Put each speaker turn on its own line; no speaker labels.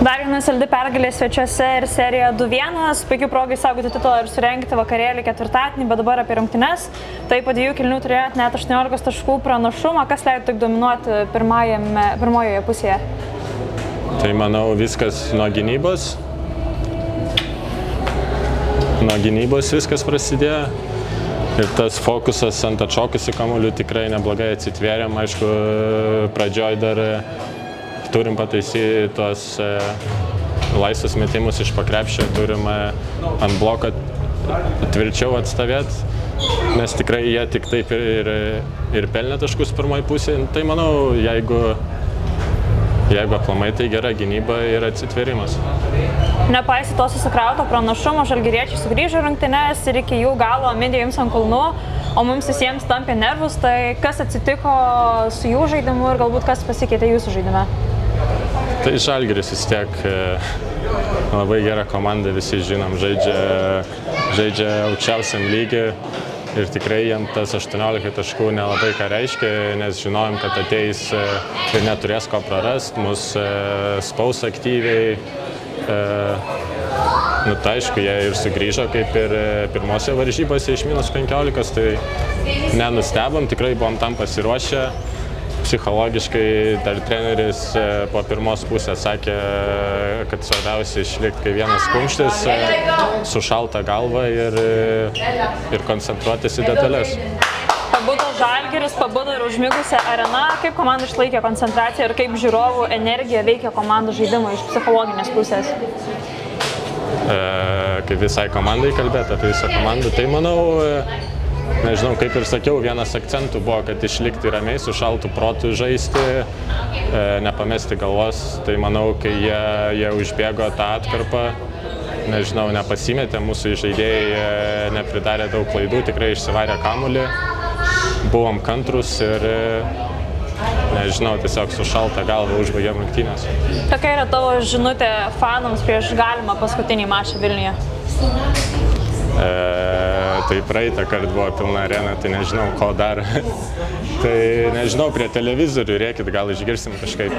Dar viena saldi pergalė svečiuose ir serija 2-1, puikiai progai saugoti titulą ir surengti vakarėlį ketvirtadienį, bet dabar apie rungtynes. Tai po 2 kėlinių turėjot net 18 taškų pranašumą, kas leido tik dominuoti pirmojoje pusėje?
Tai manau viskas nuo gynybos. Nuo gynybos viskas prasidėjo. Ir tas fokusas ant atšokusių kamuolių tikrai neblogai atsitvėrėm. Aišku, pradžioj dar turim pataisyti tuos laisvus metimus iš pakrepšio, turim ant bloko tvirčiau atstovėti, nes tikrai jie tik taip ir pelnė taškus pirmoji pusė. Tai manau, jeigu aplamai, tai gera gynyba ir atsitvėrimas.
Nepaisant to susikrauto pranašumo, žalgiriečiai sugrįžo rungtynes ir iki jų galo mindė jums ant kulnų, o mums visiems tampė nervus. Tai kas atsitiko su jų žaidimu ir galbūt kas pasikeitė jūsų žaidime?
Tai Žalgiris vis tiek labai gera komanda, visi žinom, žaidžia aukščiausiam lygiui. Ir tikrai jam tas 18 taškų nelabai ką reiškia, nes žinojom, kad ateis ir neturės ko prarast, mus spaus aktyviai. Tai aišku, jie ir sugrįžo kaip ir pirmose varžybose iš -15, tai nenustebom, tikrai buvom tam pasiruošę. Psichologiškai dar treneris po pirmos pusės sakė, kad svarbiausia išlikti kaip vienas kumštis, su šalta galva ir koncentruotis į detalės.
Pabudo Žalgiris, pabudo ir užmigusi arena. Kaip komanda išlaikė koncentraciją ir kaip žiūrovų energija veikia komandų žaidimą iš psichologinės pusės?
Kaip visai komandai kalbėti, apie visą komandą, tai manau, nežinau, kaip ir sakiau, vienas akcentų buvo, kad išlikti ramiai, su šaltu protu žaisti, nepamesti galvos. Tai manau, kai jie užbėgo tą atkarpą, nežinau, nepasimetė, mūsų žaidėjai nepridarė daug klaidų, tikrai išsivarė kamuolį, buvom kantrus ir, nežinau, tiesiog su šalta galva užbaigėm rungtynes.
Kokia yra tavo žinutė fanams prieš galimą paskutinį mačą Vilniuje?
Tai praeitą kartą buvo pilna arena, tai nežinau, ko dar. Tai nežinau, prie televizorių rėkit, gal išgirsim kažkaip.